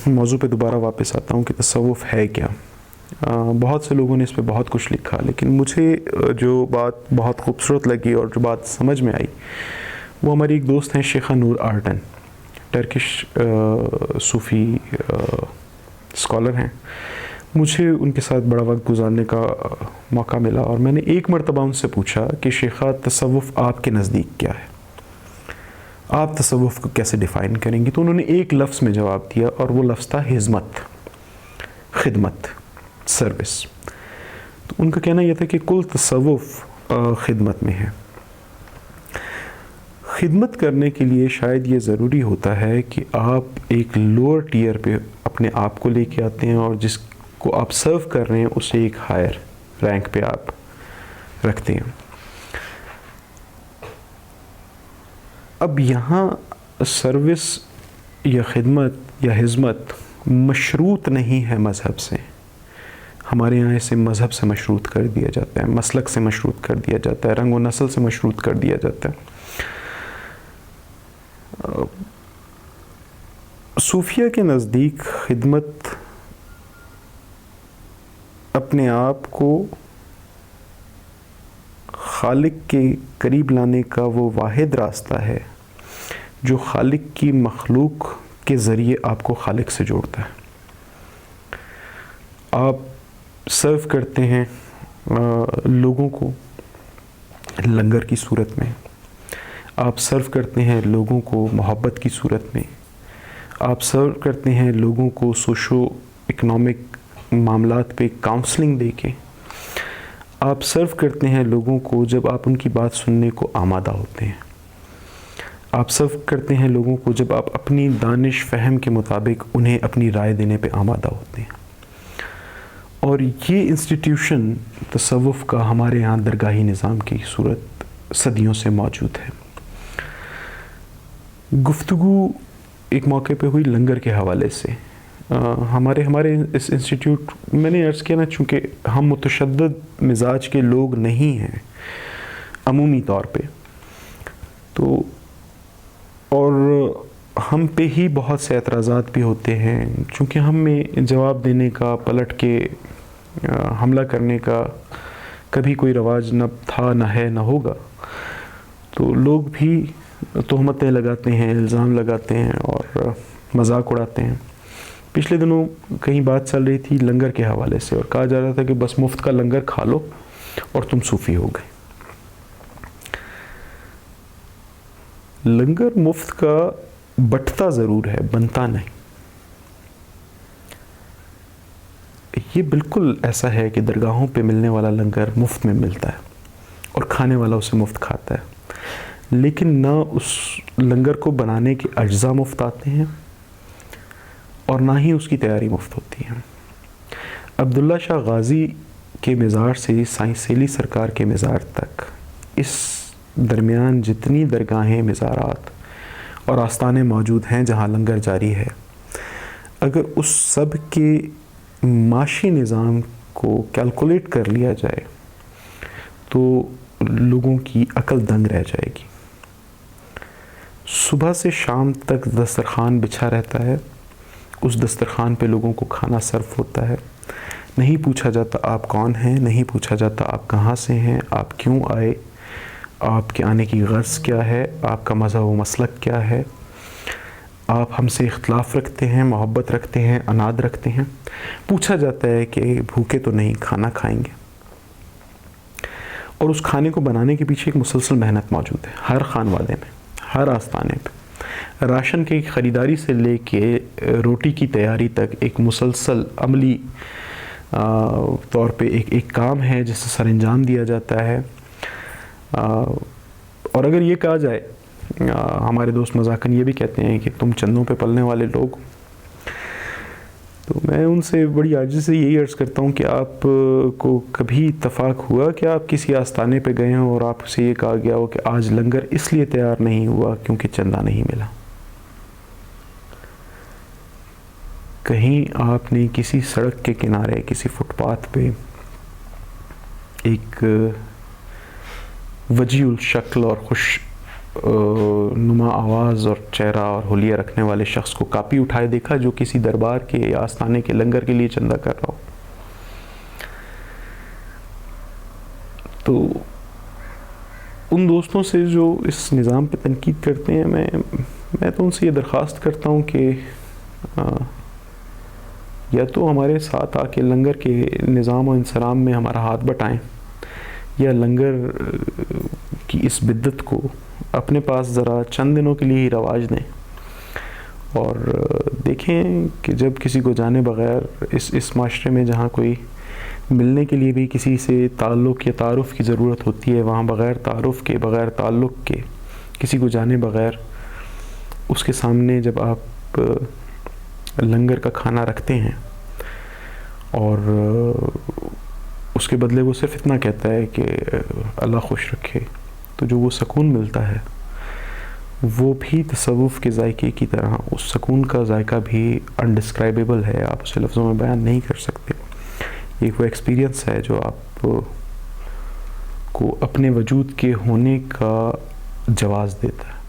موضوع پہ دوبارہ واپس آتا ہوں کہ تصوف ہے کیا. بہت سے لوگوں نے اس پہ بہت کچھ لکھا، لیکن مجھے جو بات بہت خوبصورت لگی اور جو بات سمجھ میں آئی وہ ہماری ایک دوست ہیں شیخہ نور آرٹن، ٹرکش صوفی اسکالر ہیں. مجھے ان کے ساتھ بڑا وقت گزارنے کا موقع ملا اور میں نے ایک مرتبہ ان سے پوچھا کہ شیخہ تصوف آپ کے نزدیک کیا ہے، آپ تصوف کو کیسے ڈیفائن کریں گی؟ تو انہوں نے ایک لفظ میں جواب دیا اور وہ لفظ تھا ہزمت، خدمت، سروس. تو ان کا کہنا یہ تھا کہ کل تصوف خدمت میں ہے. خدمت کرنے کے لیے شاید یہ ضروری ہوتا ہے کہ آپ ایک لوور ٹیئر پہ اپنے آپ کو لے کے آتے ہیں اور جس کو آپ سرو کر رہے ہیں اسے ایک ہائر رینک پہ آپ رکھتے ہیں. اب یہاں سروس یا خدمت یا ہزمت مشروط نہیں ہے مذہب سے. ہمارے یہاں اسے مذہب سے مشروط کر دیا جاتا ہے، مسلک سے مشروط کر دیا جاتا ہے، رنگ و نسل سے مشروط کر دیا جاتا ہے. صوفیہ کے نزدیک خدمت اپنے آپ کو خالق کے قریب لانے کا وہ واحد راستہ ہے جو خالق کی مخلوق کے ذریعے آپ کو خالق سے جوڑتا ہے. آپ سرو کرتے ہیں لوگوں کو لنگر کی صورت میں، آپ سرو کرتے ہیں لوگوں کو محبت کی صورت میں، آپ سرو کرتے ہیں لوگوں کو سوشو اکنامک معاملات پہ کاؤنسلنگ دے کے، آپ سرو کرتے ہیں لوگوں کو جب آپ ان کی بات سننے کو آمادہ ہوتے ہیں، آپ سرو کرتے ہیں لوگوں کو جب آپ اپنی دانش فہم کے مطابق انہیں اپنی رائے دینے پہ آمادہ ہوتے ہیں. اور یہ انسٹیٹیوشن تصوف کا ہمارے یہاں درگاہی نظام کی صورت صدیوں سے موجود ہے. گفتگو ایک موقع پہ ہوئی لنگر کے حوالے سے. ہمارے اس انسٹیٹیوٹ میں نے عرض کیا نا، چونکہ ہم متشدد مزاج کے لوگ نہیں ہیں عمومی طور پہ، تو اور ہم پہ ہی بہت سے اعتراضات بھی ہوتے ہیں، چونکہ ہم میں جواب دینے کا، پلٹ کے حملہ کرنے کا کبھی کوئی رواج نہ تھا، نہ ہے، نہ ہوگا. تو لوگ بھی تہمتیں لگاتے ہیں، الزام لگاتے ہیں اور مذاق اڑاتے ہیں. پچھلے دنوں کہیں بات چل رہی تھی لنگر کے حوالے سے اور کہا جا رہا تھا کہ بس مفت کا لنگر کھا لو اور تم صوفی ہو گئے. لنگر مفت کا بٹتا ضرور ہے، بنتا نہیں. یہ بالکل ایسا ہے کہ درگاہوں پہ ملنے والا لنگر مفت میں ملتا ہے اور کھانے والا اسے مفت کھاتا ہے، لیکن نہ اس لنگر کو بنانے کے اجزاء مفت آتے ہیں اور نہ ہی اس کی تیاری مفت ہوتی ہے. عبداللہ شاہ غازی کے مزار سے سائیں سیلی سرکار کے مزار تک، اس درمیان جتنی درگاہیں، مزارات اور آستانے موجود ہیں جہاں لنگر جاری ہے، اگر اس سب کے معاشی نظام کو کیلکولیٹ کر لیا جائے تو لوگوں کی عقل دنگ رہ جائے گی. صبح سے شام تک دسترخوان بچھا رہتا ہے، اس دسترخوان پہ لوگوں کو کھانا سرو ہوتا ہے. نہیں پوچھا جاتا آپ کون ہیں، نہیں پوچھا جاتا آپ کہاں سے ہیں، آپ کیوں آئے، آپ کے آنے کی غرض کیا ہے، آپ کا مذہب و مسلک کیا ہے، آپ ہم سے اختلاف رکھتے ہیں، محبت رکھتے ہیں، اناد رکھتے ہیں. پوچھا جاتا ہے کہ بھوکے تو نہیں، کھانا کھائیں گے. اور اس کھانے کو بنانے کے پیچھے ایک مسلسل محنت موجود ہے ہر خانوادے میں، ہر آستانے پہ. راشن کی خریداری سے لے کے روٹی کی تیاری تک ایک مسلسل عملی طور پہ ایک کام ہے جسے سر انجام دیا جاتا ہے. اور اگر یہ کہا جائے، ہمارے دوست مذاقاً یہ بھی کہتے ہیں کہ تم چندوں پہ پلنے والے لوگ، تو میں ان سے بڑی عاجزی سے یہی عرض کرتا ہوں کہ آپ کو کبھی اتفاق ہوا کہ آپ کسی آستانے پہ گئے ہوں اور آپ سے یہ کہا گیا ہو کہ آج لنگر اس لیے تیار نہیں ہوا کیونکہ چندہ نہیں ملا؟ کہیں آپ نے کسی سڑک کے کنارے، کسی فٹ پاتھ پہ ایک وجیع الشکل اور خوش نما آواز اور چہرہ اور حلیہ رکھنے والے شخص کو کاپی اٹھائے دیکھا جو کسی دربار کے یا آستانے کے لنگر کے لیے چندہ کر رہا ہو. تو ان دوستوں سے جو اس نظام پہ تنقید کرتے ہیں، میں تو ان سے یہ درخواست کرتا ہوں کہ یا تو ہمارے ساتھ آ کے لنگر کے نظام و انصرام میں ہمارا ہاتھ بٹائیں، یا لنگر کی اس بدت کو اپنے پاس ذرا چند دنوں کے لیے ہی رواج دیں، اور دیکھیں کہ جب کسی کو جانے بغیر اس معاشرے میں جہاں کوئی ملنے کے لیے بھی کسی سے تعلق یا تعارف کی ضرورت ہوتی ہے، وہاں بغیر تعارف کے، بغیر تعلق کے، کسی کو جانے بغیر اس کے سامنے جب آپ لنگر کا کھانا رکھتے ہیں اور اس کے بدلے وہ صرف اتنا کہتا ہے کہ اللہ خوش رکھے، تو جو وہ سکون ملتا ہے وہ بھی تصوف کے ذائقے کی طرح، اس سکون کا ذائقہ بھی انڈسکرائبیبل ہے، آپ اسے لفظوں میں بیان نہیں کر سکتے. یہ وہ ایکسپیرینس ہے جو آپ کو اپنے وجود کے ہونے کا جواز دیتا ہے.